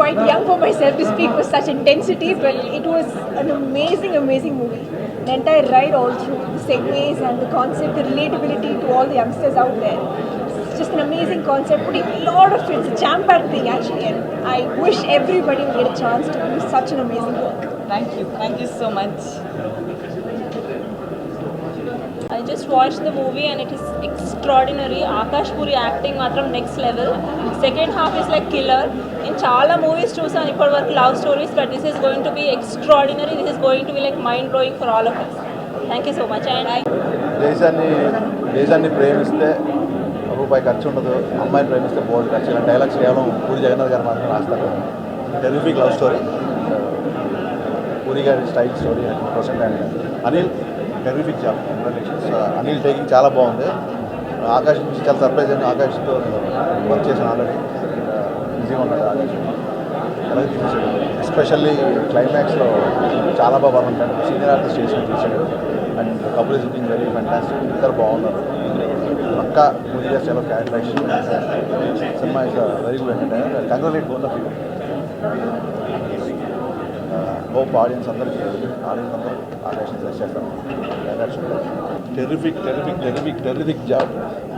quite young for myself to speak with such intensity, but it was an amazing movie. The entire ride all through, the segues and the concept, the relatability to all the youngsters out there. It's just an amazing concept, putting a lot of it. It's a jam-packed thing actually, and I wish everybody would get a chance to do such an amazing work. Thank you so much. I just watched the movie and it is extraordinary. Akash Puri acting matram next level. Second half is like killer. In chala movies chusanu ippadi varaku love stories, but this is going to be extraordinary. This is going to be like mind blowing for all of us. Thank you so much. And దేశాన్ని ప్రేమిస్తే రూపాయి ఖర్చు ఉండదు, అమ్మాయిని ప్రేమిస్తే బోల్డ్ ఖర్చు. ఇలా dialogues కేవలం పూరి జగన్నాథ్ గారు మాత్రం రాస్తారు. టెరిఫిక్ లవ్ స్టోరీ, పూరి గారి style story 100%. And Anil terrific job, congratulations. Anil taking చాలా బాగుంది. ఆకాష్ నుంచి చాలా సర్ప్రైజ్ అయింది. ఆకాష్తో వర్క్ చేశాను ఆల్రెడీ. ఈజీగా ఉన్నాడు ఆకాష్, అలాగే తీసాడు. ఎస్పెషల్లీ క్లైమాక్స్లో చాలా బాగా ఉంటాడు. సీనియర్ ఆర్టిస్ట్ చేసి తీసాడు. And couple is looking very fantastic. ఇద్దరు బాగున్నారు. పక్కా పూరి గారు చాలా characterization. Cinema is very good entertainer. Congratulate both of you. Hope audience అందరికీ ఆకాష్ చేస్తాను. Terrific job.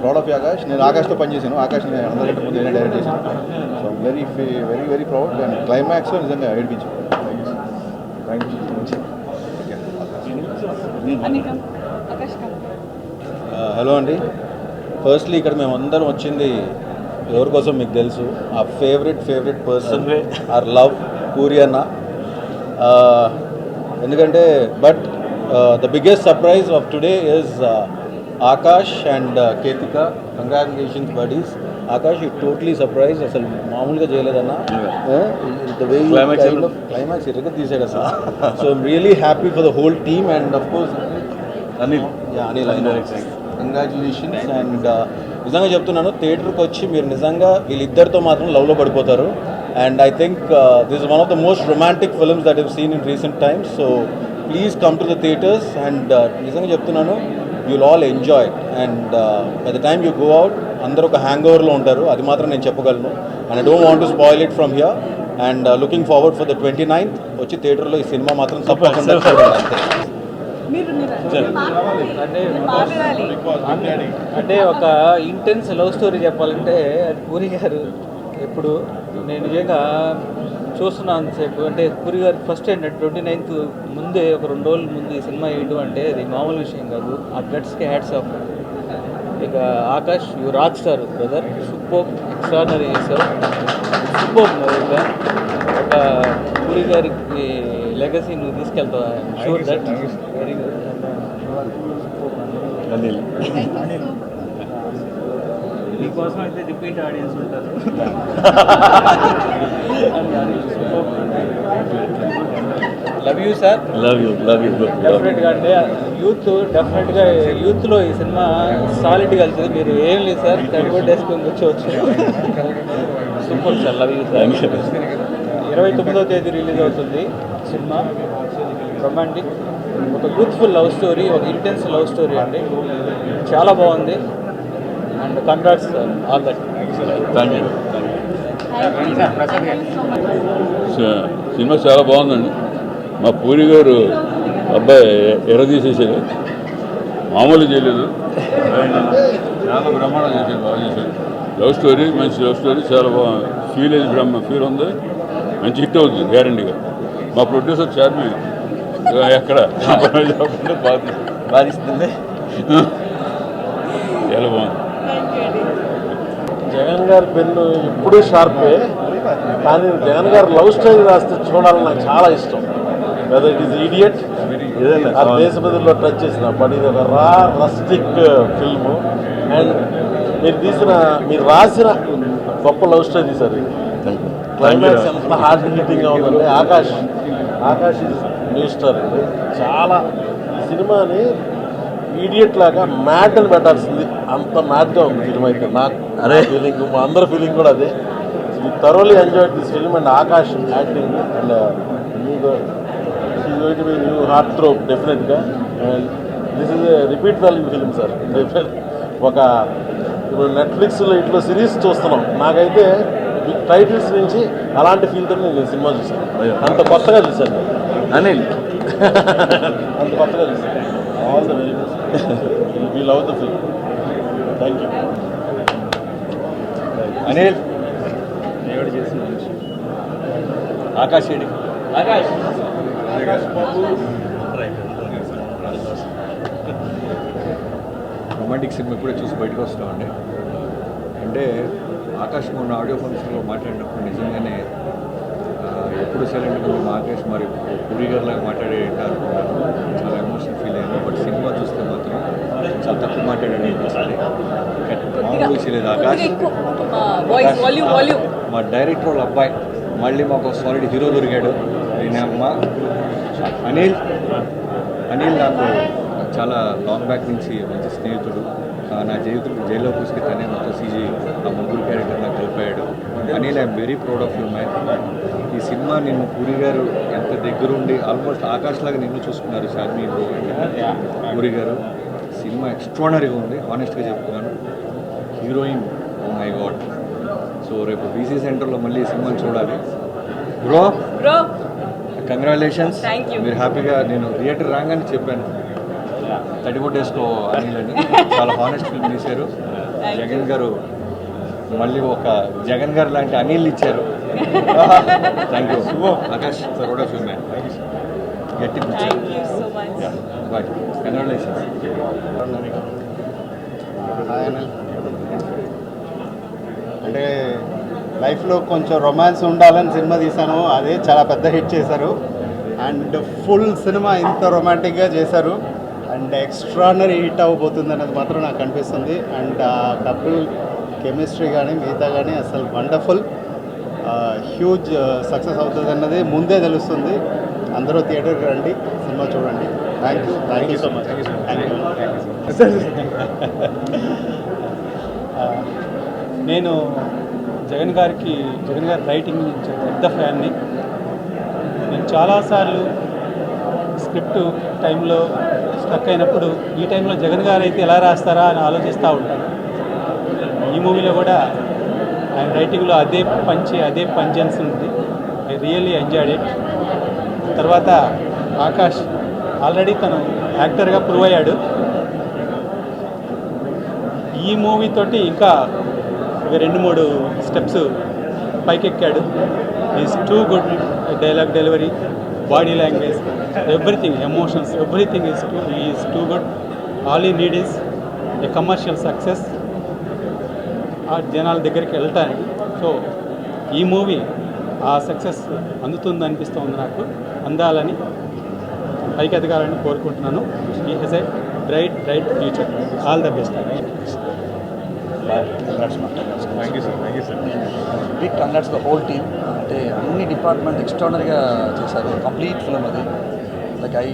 Proud of Akash. నేను ఆకాష్తో పనిచేశాను. ఆకాష్ నేను అందరికంటే ముందు నేనే డైరెక్ట్ చేశాను. So very proud. And climax నిజంగా ఏడిపించాను. Thank you. హలో అండి. ఫస్ట్లీ ఇక్కడ మేము అందరం వచ్చింది ఎవరి కోసం మీకు తెలుసు. ఆ favourite person or love Puri అన్న. ఎందుకంటే but the biggest surprise of today is Akash and Ketika. Congratulations buddies. Akash you totally surprise. అసలు మామూలుగా చేయలేదన్న. క్లైమాక్స్ ఇరగ తీసాడు అసలు. So I'm really happy for the whole team. And of course Anil congratulations. And నిజంగా చెప్తున్నాను, థియేటర్కి వచ్చి మీరు నిజంగా వీళ్ళిద్దరితో మాత్రం లవ్లో పడిపోతారు. And I think this is one of the most romantic films that have seen in recent times. So please come to the theatres. And నిజంగా చెప్తున్నాను, you'll all enjoy it. And by the time you go out, అందరూ ఒక hang ఓవర్లో ఉంటారు. అది మాత్రం నేను చెప్పగలను. And I don't want to spoil it from here. And looking forward for the 29th వచ్చి థియేటర్లో ఈ సినిమా మాత్రం తప్పకుండా చూడండి. అంటే ఒక ఇంటెన్స్ లవ్ స్టోరీ చెప్పాలంటే అది పూరి గారు. ఎప్పుడు నేను నిజంగా చూస్తున్నాను సేపు. అంటే పూరి గారు ఫస్ట్ ఏంటంటే 29th ముందే ఒక 2 రోజుల ముందు ఈ సినిమా వేయడం అంటే అది మామూలు విషయం కాదు. ఆ గట్స్కి హ్యాట్స్ ఆఫ్. ఇక Akash you rock star brother. Super extraordinary చేశారు. సూపర్. ఒక పూరి గారికి లెగసీ నువ్వు తీసుకెళ్తావు. I'm sure that. Very good. మీకోసం అయితే రిపీట్ ఆడియన్స్ ఉంటారు. Love you sir. Love you డెఫినెట్గా. అంటే యూత్లో ఈ సినిమా సాలిడ్గా వెళ్తుంది. మీరు ఏం లేదు సార్, కట్టుబడి వేసుకొని కూర్చోవచ్చు. Super sir. Love you sir. 29వ తేదీ రిలీజ్ అవుతుంది సినిమా. రొమాంటిక్, ఒక యూత్ఫుల్ లవ్ స్టోరీ, ఒక ఇంటెన్స్ లవ్ స్టోరీ అండి. చాలా బాగుంది. And congrats sir. All that. Thank you. Cinema చాలా బాగుందండి. మా పూరి గారు అబ్బాయి ఎరదీసేసాడు. మామూలు చేయలేదు. చాలా బ్రహ్మాండం చేశాడు. బాగా చేశాడు. లవ్ స్టోరీ, మంచి లవ్ స్టోరీ. చాలా బాగా ఫీల్ ఉంది. మంచి హిట్ అవుతుంది గ్యారంటీగా. మా ప్రొడ్యూసర్ చార్మి ఎక్కడ బాధిస్తుంది. చాలా బాగుంది. జగన్ గారి పెన్ను ఎప్పుడూ షార్పే. కానీ జగన్ గారు లవ్ స్టోరీ రాస్తే చూడాలని నాకు చాలా ఇష్టం. వెదర్ ఇట్ ఈస్ ఈడియట్ ఆ దేశపతిలో టచ్ చేసిన, బట్ ఇది ఒక రస్టిక్ ఫిల్మ్. అండ్ మీరు రాసిన గొప్ప లవ్ స్టోరీ తీశారు. క్లైమాక్స్ ఎంత హార్ట్ హిట్టింగ్గా ఉందంటే ఆకాష్ ఈజ్ న్యూ స్టార్ అండి. చాలా సినిమాని ఈడియట్ లాగా మ్యాడ్ అని పెట్టాల్సింది. అంత మ్యాడ్గా ఉంది సినిమా అయితే. నాకు ఫీలింగ్, మా అందరి ఫీలింగ్ కూడా అదే. Thoroughly enjoyed this film. And Akash acting and మీకు she's going to be new heartthrob డెఫినెట్గా. And this is a repeat value film sir. ఒక ఇప్పుడు నెట్ఫ్లిక్స్లో ఇట్లా సిరీస్ చూస్తున్నాం. నాకైతే టైటిల్స్ నుంచి అలాంటి ఫీల్తో నేను సినిమా చూశాను. అంత కొత్తగా చూశాను అనిల్. అంత కొత్తగా చూశాను. All the very best. We love the film. Thank you. Anil దేవుడు చేసిన మనిషి. Akash AD. Akash romantic cinema ఇప్పుడే చూసి బయటకు వస్తామండి. అంటే ఆకాష్ మొన్న ఆడియో ఫంక్షన్లో మాట్లాడినప్పుడు నిజంగానే ఎప్పుడు సైలెంట్గా ఉన్న ఆకాష్ మరి పూరి గారిలాగా మాట్లాడేటారు, చాలా ఎమోషన్ ఫీల్ అయ్యాను. బట్ సినిమా చూస్తే మాత్రం చాలా తక్కువ మాట్లాడాడు అనిపిస్తుంది. మామూలు విషయలేదు ఆకాష్. మా డైరెక్టర్ వాళ్ళ అబ్బాయి మళ్ళీ మాకు సాలిడ్ హీరో దొరికాడు. నేనమ్మ అనిల్ నాకు చాలా లాంగ్ బ్యాక్ నుంచి మంచి స్నేహితుడు. నా జీవితంలో జైల్లో కూసుకి తనే మొత్తం సీజీ ఆ ముగ్గురు క్యారెక్టర్ నాకు కలిపాడు. Anil I'm very proud of you man. ఈ సినిమా నిన్ను పూరి గారు ఎంత దగ్గరుండి ఆల్మోస్ట్ ఆకాష్ లాగా నిన్ను చూసుకున్నారు షార్మి పూరి గారు. సినిమా ఎక్స్ట్రాడనరీగా ఉంది, హానెస్ట్గా చెప్తున్నాను. Heroine oh my God. So రేపు బీసీ సెంటర్లో మళ్ళీ ఈ సినిమాని చూడాలి. Bro congratulations. మీరు హ్యాపీగా, నేను థియేటర్ రాగానే చెప్పాను 34 డేస్లో అనిల్ అని. చాలా హానెస్ట్ ఫిల్మ్ తీశారు. జగన్ గారు మళ్ళీ ఒక జగన్ గారు లాంటి అనిల్ ఇచ్చారు. Thank you Akash. Proud of you man. గట్టి బాయ్. కంగ్రాచులేషన్స్. అంటే లైఫ్లో కొంచెం రొమాన్స్ ఉండాలని సినిమా తీశాను, అదే చాలా పెద్ద హిట్ చేశారు. అండ్ ఫుల్ సినిమా ఇంత రొమాంటిక్గా చేశారు అండ్ ఎక్స్ట్రానరీ హిట్ అవ్వబోతుంది అనేది మాత్రం నాకు అనిపిస్తుంది. అండ్ ఆ కపుల్ కెమిస్ట్రీ కానీ మిగతా కానీ అసలు వండర్ఫుల్, హ్యూజ్ సక్సెస్ అవుతుంది అన్నది ముందే తెలుస్తుంది. అందరూ థియేటర్కి రండి, సినిమా చూడండి. Thank you so much. నేను జగన్ గారి రైటింగ్ నుంచి పెద్ద ఫ్యాన్ని. నేను చాలాసార్లు స్క్రిప్ట్ టైంలో స్టక్ అయినప్పుడు ఈ టైంలో జగన్ గారు అయితే ఎలా రాస్తారా అని ఆలోచిస్తూ ఉంటాను. ఈ మూవీలో కూడా ఆయన రైటింగ్లో అదే పంచెన్స్ ఉంది. I really enjoyed it. తర్వాత ఆకాష్ ఆల్రెడీ తను యాక్టర్గా ప్రూవ్ అయ్యాడు. ఈ మూవీ తోటి ఇంకా 2-3 స్టెప్స్ పైకెక్కాడు. Is too good. Dialogue delivery, body language, everything, emotions, everything is too good. All he need is a commercial success, ఆ జనాల దగ్గరికి వెళ్తానికి. సో ఈ మూవీ ఆ సక్సెస్ అందుతుంది అనిపిస్తుంది నాకు. అందాలని, పైకి ఎదగాలని కోరుకుంటున్నాను. He has a bright future. All the best. Thank you sir. Big congrats the whole team. అంటే అన్ని డిపార్ట్మెంట్ ఎక్స్ట్రానరీగా చేశారు. కంప్లీట్ ఫిల్మ్ అది. Like I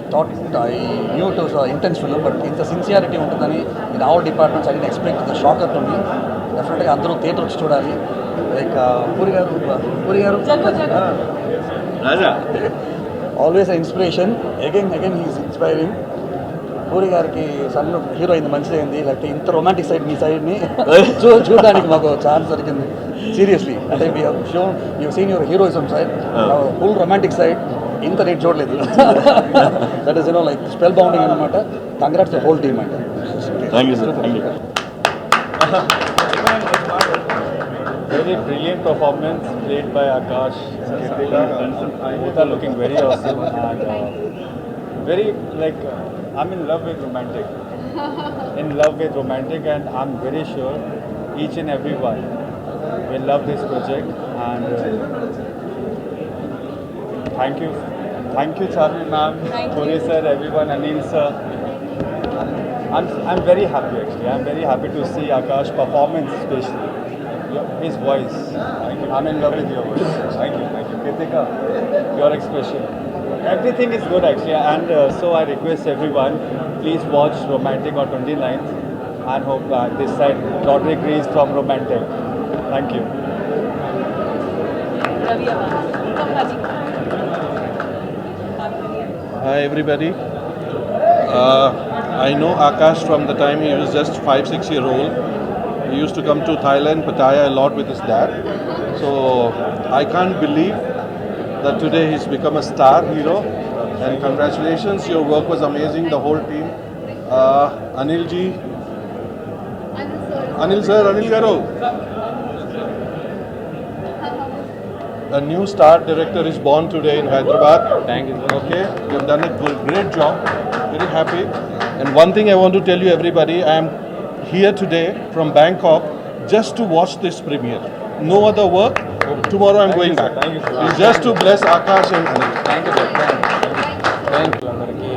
knew it was intense film, but ఇంత సిన్సియారిటీ ఉంటుందని in all departments I didn't expect. The shocker to me. డెఫినెట్గా అందరూ theatre వచ్చి చూడాలి. Like Puri garu always inspiration. Again he's inspiring. Puri గారికి సన్ హీరో అయింది, మంచిదైంది. లేకపోతే ఇంత రొమాంటిక్ సైడ్ మీ సైడ్ని చూడడానికి మాకు ఛాన్స్ దొరికింది. సీరియస్లీ, అంటే you seen your heroism side, full romantic side ఇంత రేట్ చూడలేదు. That is like spell bounding అనమాట. కంగ్రాట్స్ ద హోల్ టీమ్ అంటే. Thank you sir. Thank you. Very brilliant performance played by Akash, Kritika. Both are looking very awesome and very like I'm in love with romantic. And I'm very sure each and everyone will love this project. And thank you Charmi ma'am, Puri sir, everyone, Anil sir. I'm very happy actually. I'm very happy to see Akash performance, especially his voice. I'm in love with your voice. Thank you. Kritika, your expression. Everything is good actually, and so I request everyone, please watch Romantic on 29th and hope this side Roderick Rees from Romantic. Thank you. Hi everybody. I know Akash from the time he was just 5-6 year old. He used to come to Thailand, Pattaya a lot with his dad. So I can't believe that today he's become a star hero. And congratulations, your work was amazing, the whole team. Anil ji, Anil sir, Anil Garu. A new star director is born today in Hyderabad. Thank you. Okay, you have done a great job. Very happy. And one thing I want to tell you, everybody, I am here today from Bangkok just to watch this premiere. No other work. Tomorrow I'm going back. It's just to bless Akash and Anil. Thank you అందరికీ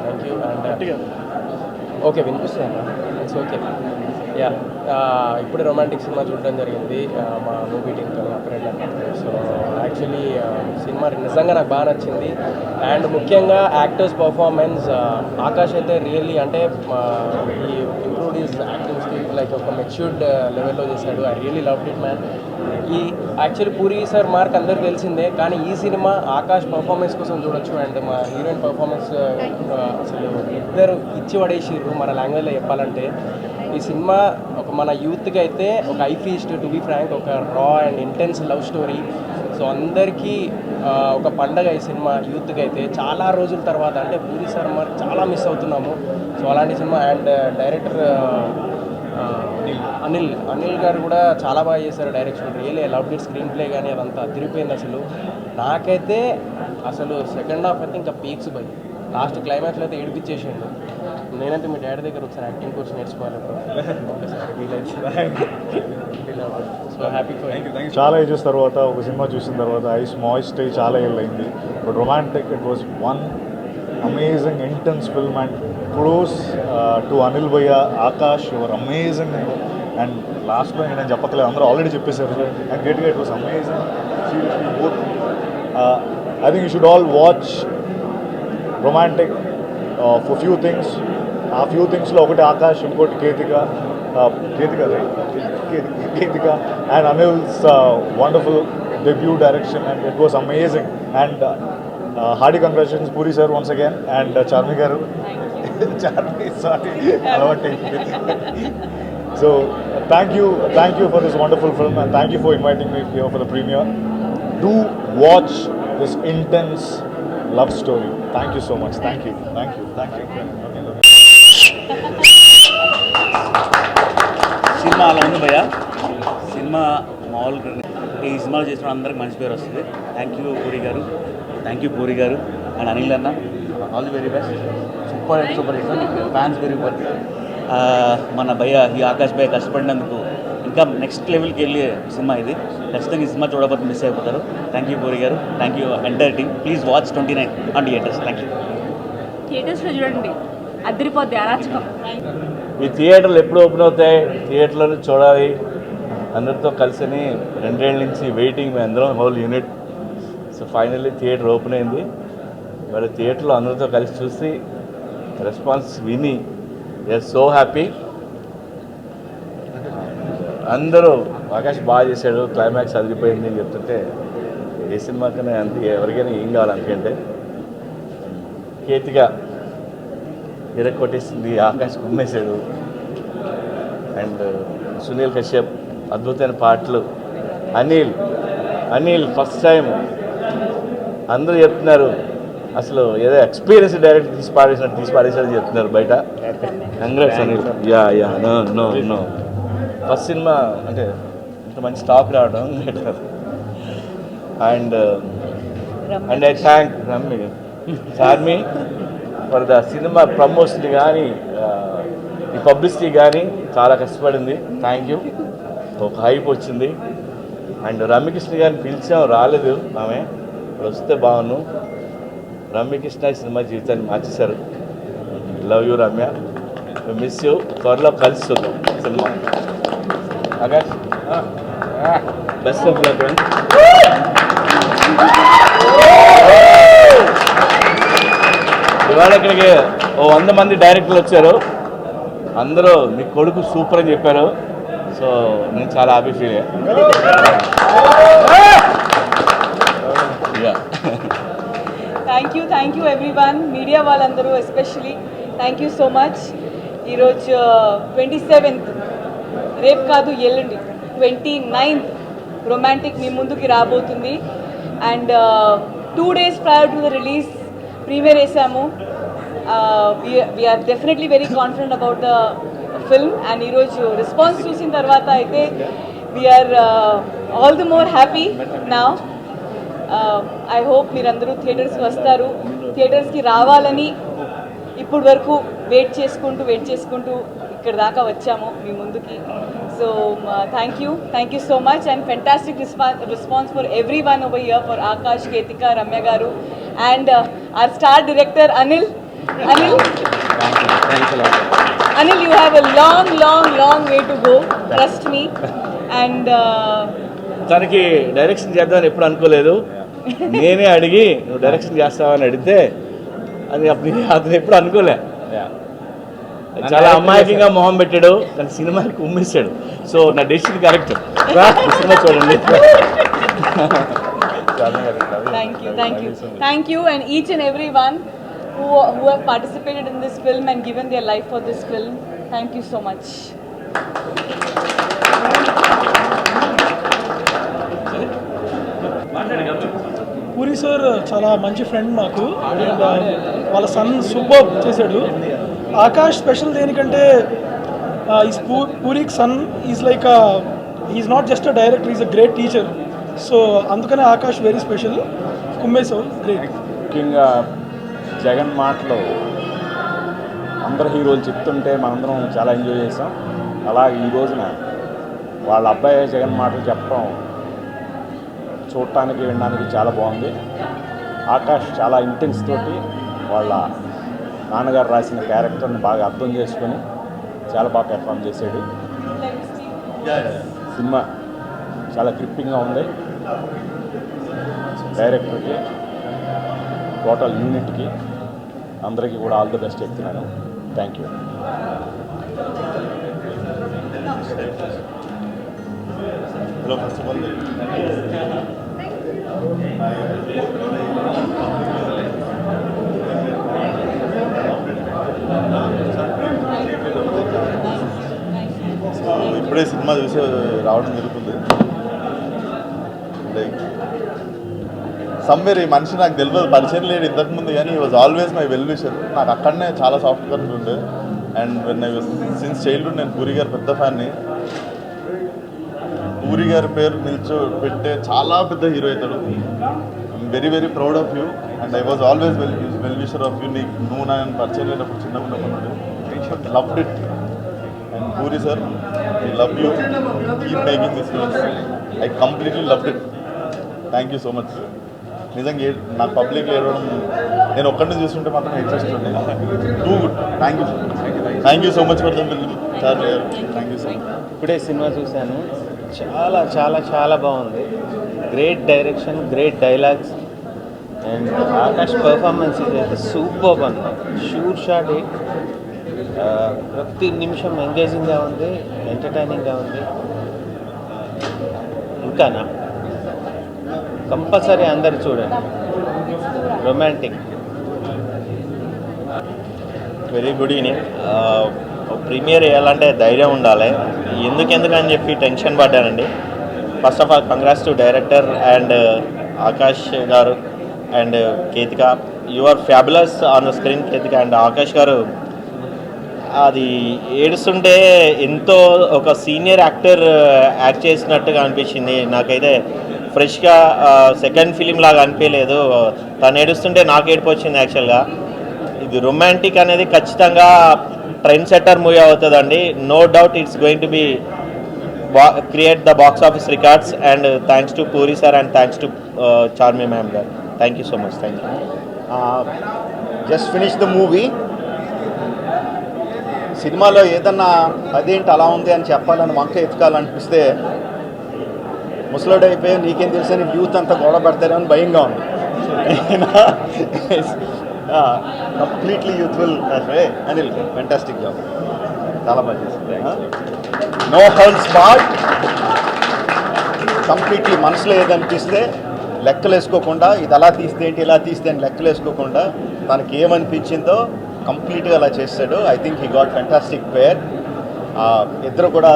thank you and okay వినిపిస్తుందా it's okay yeah ఇప్పుడే romantic cinema చూడడం జరిగింది మా movie టీంతో మా friend. So actually cinema నిజంగా నాకు బాగా నచ్చింది. అండ్ ముఖ్యంగా యాక్టర్స్ పర్ఫార్మెన్స్ ఆకాష్ అయితే రియల్లీ అంటే ఈ improved is acting skill like ఒక మెచ్యూర్డ్ లెవెల్లో చేశాడు. I really loved it man. ఈ యాక్చువల్లీ పూరి సార్ మార్క్ అందరికి తెలిసిందే, కానీ ఈ సినిమా ఆకాష్ పర్ఫార్మెన్స్ కోసం చూడొచ్చు. అండ్ మా హీరోయిన్ పర్ఫార్మెన్స్ అసలు ఇద్దరు ఇచ్చి పడేసిర్రు మన లాంగ్వేజ్లో చెప్పాలంటే. ఈ సినిమా ఒక మన యూత్కి అయితే ఒక ఐఫీస్ట్ టు బీ ఫ్రాంక్ ఒక రా and intense love story. So అందరికీ ఒక పండగ ఈ సినిమా యూత్కి అయితే. చాలా రోజుల తర్వాత అంటే పూరి సార్ మార్క్ చాలా మిస్ అవుతున్నాము. సో అలాంటి సినిమా. అండ్ డైరెక్టర్ అనిల్ గారు కూడా చాలా బాగా చేశారు direction. Really love it. Screen play కానీ అదంతా తిరిగిపోయింది అసలు. నాకైతే అసలు సెకండ్ హాఫ్ అయితే ఇంకా పీక్స్ పోయి లాస్ట్ క్లైమాక్స్లో అయితే ఏడిపించేసిండు. నేనైతే మీ డాడీ దగ్గర ఒకసారి యాక్టింగ్ కోర్స్ నేర్చుకోవాలి ఒకసారి వీలైతే. సో హ్యాపీ ఫర్ చాలా ఏజెస్ తర్వాత ఒక సినిమా చూసిన తర్వాత ఐస్ మాయిస్ట్ అయ్యి చాలా ఏళ్ళు అయింది. But romantic it was one amazing intense film and close to Anil భయ్య, ఆకాష్, యువర్ అమేజింగ్. అండ్ లాస్ట్లో నేను చెప్పట్లేదు, అందరూ ఆల్రెడీ చెప్పేశారు. అండ్ గెట్గా it was amazing. Seriously both I think you should all watch romantic for few things. ఆ few థింగ్స్లో ఒకటి ఆకాష్, ఇంకోటి Ketika and Anil's wonderful debut direction and it was amazing. And hearty congratulations Puri sir once again. And Charmi garu, Charmi sorry అలవాటు అయిపోయింది. So thank you for this wonderful film and thank you for inviting me here for the premiere. Do watch this intense love story. Thank you so much. Thank you. Cinema అలా ఉంది భయ్య. Cinema మామూలుగా ఈ సినిమాలు చేసిన అందరికి మంచి పేరు వస్తుంది. థ్యాంక్ యూ పూరి గారు అండ్ అనిల్ అన్న. All the very best. Super hit. Fans very good. మన భయ్య ఈ ఆకాష్ భయ్య కష్టపడినందుకు ఇంకా నెక్స్ట్ లెవెల్కి వెళ్ళే సినిమా ఇది. ఖచ్చితంగా ఈ సినిమా చూడకపోతే మిస్ అయిపోతారు. థ్యాంక్ యూ పూరి గారు. Thank you entire team. Please watch 29 on theatres. Thank you. థియేటర్స్లో చూడండి, అద్దరిపోద్ది, అరాచకం. ఈ థియేటర్లు ఎప్పుడు ఓపెన్ అవుతాయి, థియేటర్లో చూడాలి అందరితో కలిసి 2 ఏళ్ళ నుంచి వెయిటింగ్. మేము అందరం whole unit. So finally theatre open అయింది. ఇవాళ థియేటర్లో అందరితో కలిసి చూసి రెస్పాన్స్ విని వీఆర్ సో హ్యాపీ. అందరూ ఆకాష్ బాగా చేశాడు, క్లైమాక్స్ అదిరిపోయింది అని చెప్తుంటే ఏ సినిమాకైనా అంతే, ఎవరికైనా ఏం కావాలి అందుకంటే. కేతిగా కొట్టేసింది, ఆకాష్ కుమ్మేశాడు. అండ్ సునీల్ కశ్యప్ అద్భుతమైన పాటలు. అనిల్ ఫస్ట్ టైం అందరూ చెప్తున్నారు అసలు ఏదో ఎక్స్పీరియన్స్ డైరెక్ట్ తీసి పాడేసినట్టు చెప్తున్నారు బయట. Congrats Anil. You know first cinema అంటే ఇంత మంచి స్టాక్ రావడం. And I thank Charmi for the cinema promotion కానీ ఈ పబ్లిసిటీ కానీ చాలా కష్టపడింది. Thank you. ఒక హైప్ వచ్చింది. అండ్ రమ్యకృష్ణ గారిని పిలిచాం, రాలేదు ఆమె. ఇప్పుడు వస్తే బాగున్నాను. రమ్యకృష్ణ సినిమా జీవితాన్ని మార్చేశారు. Love you Ramya, miss you. త్వరలో కలిసి చూద్దాం cinema. Akash best of luck. ఇవాళ ఇక్కడికి 100 మంది డైరెక్టర్లు వచ్చారు. అందరూ మీ కొడుకు సూపర్ అని చెప్పారు. సో నేను చాలా హ్యాపీ ఫీల్ అయ్యా. థ్యాంక్ యూ ఎవ్రీవన్, మీడియా వాళ్ళందరూ especially thank you so much. ఈరోజు 27th, రేపు కాదు ఎల్లుండి 29th రొమాంటిక్ మీ ముందుకి రాబోతుంది. And 2 days prior to the release premiere వేసాము. We are definitely very confident about the film. And ఈరోజు రెస్పాన్స్ చూసిన తర్వాత అయితే we are all the more happy now. I hope మీరందరూ థియేటర్స్కి వస్తారు. థియేటర్స్కి రావాలని ఇప్పుడు వరకు వెయిట్ చేసుకుంటూ ఇక్కడ దాకా వచ్చాము మీ ముందుకి. So thank you so much and fantastic response for every one over here, for Akash, Ketika, Ramya గారు and our star director Anil, you have a long way to go, trust me. And తనకి డైరెక్షన్ చేద్దామని ఎప్పుడు అనుకోలేదు. నేనే అడిగి నువ్వు డైరెక్షన్ చేస్తావని అడిగితే అది అతను ఎప్పుడు అనుకోలే. చాలా అమాయకంగా మొహం పెట్టాడు, కానీ సినిమాకి ఉమ్మేశాడు. సో నా డెసిషన్ కరెక్ట్. సినిమా చూడండి. Thank you and each and everyone who have participated in this film and given their life for this film. Thank you so much. Puri sir చాలా మంచి ఫ్రెండ్ మాకు. అండ్ వాళ్ళ సన్ సూపర్ చేశాడు. Akash special దేనికంటే పూరికి son is like is not just a director, is a great teacher. So అందుకనే Akash very special. కుమ్మేశావు great. ముఖ్యంగా జగన్ మాటలు అందరు హీరోలు చెప్తుంటే మనందరం చాలా ఎంజాయ్ చేసాం. అలాగే ఈ రోజున వాళ్ళ అబ్బాయి జగన్ మాటలు చెప్పడం చూడటానికి వినడానికి చాలా బాగుంది. ఆకాష్ చాలా ఇంటెన్స్ తోటి వాళ్ళ నాన్నగారు రాసిన క్యారెక్టర్ని బాగా అర్థం చేసుకొని చాలా బాగా పెర్ఫామ్ చేశాడు. సినిమా చాలా గ్రిప్పింగ్గా ఉంది. డైరెక్టర్కి, టోటల్ యూనిట్కి అందరికీ కూడా ఆల్ ది బెస్ట్ చెప్తున్నాను. Thank you. Hello, first of all ఇప్పుడే సినిమా చూసి రావడం జరుగుతుంది. లైక్ సమ్వేర్ ఈ మనిషి నాకు తెలియదు, పరిచయం లేడు ఇంతకుముందు, కానీ ఈ was always my well wisher. నాకు అక్కడనే చాలా సాఫ్ట్ కరెంట్ ఉండే. And when I was since childhood నేను పూరి గారు పెద్ద ఫ్యాన్ని. పూరి గారి పేరు పెట్టే చాలా పెద్ద హీరో అవుతాడు. I'm very proud of you and I was always well wisher of you. నువ్వు నేను పరిచయం లేనప్పుడు చిన్నగా ఉన్నప్పుడు loved it. And puri sir, I love you, keep making this films. I completely loved it. Thank you so much. నిజంగా నాకు public ఏడవడం నేను ఒక్కడిని చూస్తుంటే మాత్రం ఇంట్రెస్ట్ ఉండే. Too good. Thank you so much for the film. Thank you so much. ఇప్పుడే cinema చూశాను. చాలా చాలా చాలా బాగుంది. Great direction, great dialogues and Akash performance అయితే సూపర్ అన్న. షూట్ షాట్ ప్రతి నిమిషం ఎంగేజింగ్గా ఉంది, ఎంటర్టైనింగ్గా ఉంది. ఇంకానా కంపల్సరీ అందరు చూడండి. Romantic. Very good evening. Premiere వేయాలంటే ధైర్యం ఉండాలి. ఎందుకని చెప్పి టెన్షన్ పడ్డానండి. First of all congrats to director and Akash garu and Ketika. You are fabulous on the screen Ketika. And Akash garu అది ఏడుస్తుంటే ఎంతో ఒక సీనియర్ యాక్టర్ యాక్ట్ చేసినట్టుగా అనిపించింది నాకైతే. ఫ్రెష్గా సెకండ్ ఫిలిం లాగా అనిపించలేదు. తను ఏడుస్తుంటే నాకు ఏడుపు వచ్చింది యాక్చువల్గా. ఇది రొమాంటిక్ అనేది ఖచ్చితంగా ట్రెండ్ సెట్టర్ మూవీ అవుతుందండి. No doubt it's going to be create the box office records. And thanks to Puri sir and thanks to Charmi ma'am garu. Thank you so much. Thank you. Just finish the movie. సినిమాలో ఏదన్నా అదేంటి అలా ఉంది అని చెప్పాలని వంక ఎత్తుకాలనిపిస్తే ముసలోడు అయిపోయి నీకేం తెలుసని యూత్ అంతా గొడవ పడతారేమని భయంగా ఉంది. Completely youthful. Anil fantastic job, చాలా బాగా చేశారు. No holds board. కంప్లీట్లీ మనసులో ఏదనిపిస్తే లెక్కలు వేసుకోకుండా ఇది అలా తీస్తే ఏంటి ఇలా తీస్తే అని లెక్కలు వేసుకోకుండా తనకి ఏమనిపించిందో కంప్లీట్గా అలా చేస్తాడు. I think he got fantastic pair. ఇద్దరు కూడా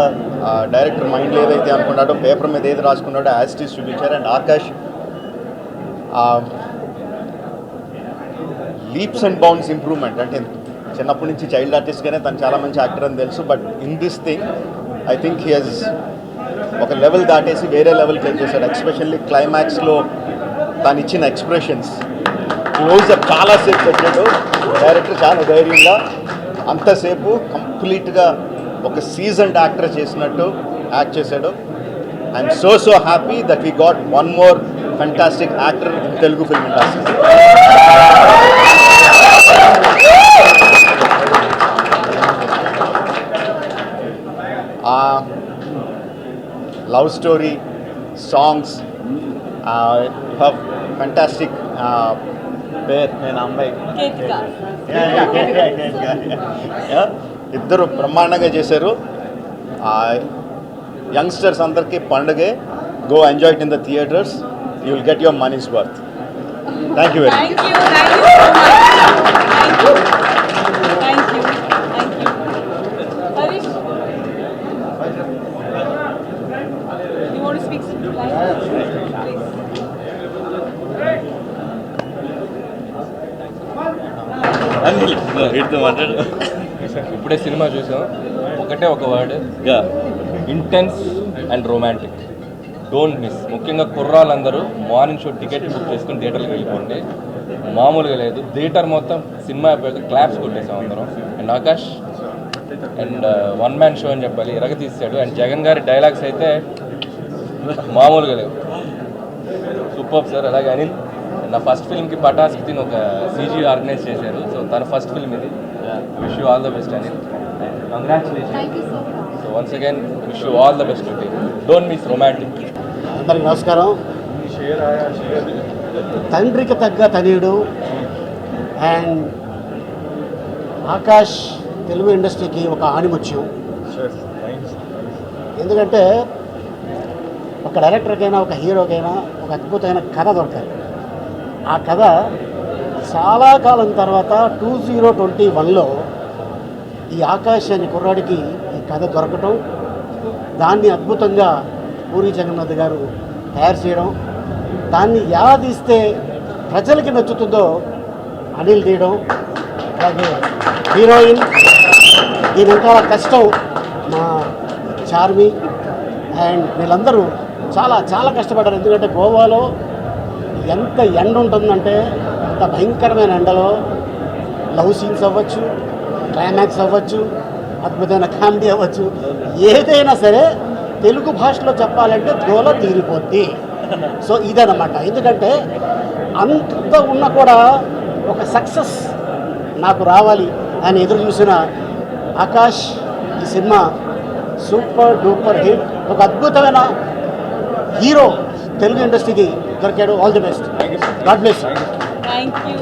డైరెక్టర్ మైండ్లో ఏదైతే అనుకున్నాడో పేపర్ మీద ఏది రాసుకున్నాడో యాజ్ ఇట్ ఈస్ చూపించారు. And Akash leaps and bounds improvement. అంటే చిన్నప్పటి నుంచి చైల్డ్ ఆర్టిస్ట్గానే తను చాలా మంచి యాక్టర్ అని తెలుసు. But in this thing I think he he's ఒక లెవెల్ దాటేసి వేరే లెవెల్కి వెళ్ళేసాడు. ఎక్స్పెషల్లీ క్లైమాక్స్లో తను ఇచ్చిన ఎక్స్ప్రెషన్స్, క్లోజ్అప్ చాలాసేపు పెట్టాడు డైరెక్టర్, చాలా ధైర్యంగా అంతసేపు కంప్లీట్గా ఒక సీజన్డ్ యాక్టర్ చేసినట్టు యాక్ట్ చేశాడు. I'm so happy that we got one more fantastic actor in Telugu film industry. Love story, songs, you have fantastic pair, నేను అమ్మాయి ఇద్దరు బ్రహ్మాండంగా చేశారు. యంగ్స్టర్స్ అందరికీ పండుగే. Go enjoy it in the theatres, you will get your money's worth. Thank you very much. ఇప్పుడే సినిమా చూసాం, ఒకటే ఒక word, intense and romantic. Don't miss. ముఖ్యంగా కుర్రాళ్ళందరూ మార్నింగ్ షో టికెట్ బుక్ చేసుకుని థియేటర్కి వెళ్ళిపోండి. మామూలుగా లేదు. థియేటర్ మొత్తం సినిమా అయిపోయాక క్లాప్స్ కొట్టేసాం అందరం. And Akash and one man show అని చెప్పాలి, ఇరగ తీసాడు. అండ్ జగన్ గారి డైలాగ్స్ అయితే మామూలుగా లేవు. Super sir. అలాగే అనిల్, నా ఫస్ట్ ఫిల్మ్కి పటాస్కి తిని ఒక సీజీ ఆర్గనైజ్ చేశారు. సో తన ఫస్ట్ ఫిల్మ్ ఇది. Wish you all the best Anil. Congratulation. So once again wish you all the best to team. Don't miss romantic. అందరికి నమస్కారం. తండ్రికి తగ్గ తనయుడు అండ్ ఆకాష్ తెలుగు ఇండస్ట్రీకి ఒక ఆణిముత్యం. ఎందుకంటే ఒక డైరెక్టర్కైనా ఒక హీరోకైనా ఒక అద్భుతమైన కథ దొరకాలి. ఆ కథ చాలా కాలం తర్వాత 2021లో ఈ ఆకాష్ అనే కుర్రాడికి ఈ కథ దొరకటం, దాన్ని అద్భుతంగా పూరి జగన్నాథ్ గారు తయారు చేయడం, దాన్ని ఎలా తీస్తే ప్రజలకి నచ్చుతుందో అనిల్ తీయడం, అలాగే హీరోయిన్ దీని ఇంకా కష్టం మా చార్మి అండ్ వీళ్ళందరూ చాలా చాలా కష్టపడ్డారు. ఎందుకంటే గోవాలో ఎంత ఎండ ఉంటుందంటే అంత భయంకరమైన ఎండలో లవ్ సీన్స్ అవ్వచ్చు, క్లైమాక్స్ అవ్వచ్చు, అద్భుతమైన కామెడీ అవ్వచ్చు, ఏదైనా సరే తెలుగు భాషలో చెప్పాలంటే దోల తీరిపోద్ది. సో ఇదన్నమాట. ఎందుకంటే అంత ఉన్నా కూడా ఒక సక్సెస్ నాకు రావాలి అని ఎదురు చూసిన ఆకాష్ ఈ సినిమా సూపర్ డూపర్ హిట్. ఒక అద్భుతమైన హీరో తెలుగు ఇండస్ట్రీకి దొరికాడు. All the best. God bless. Thank you.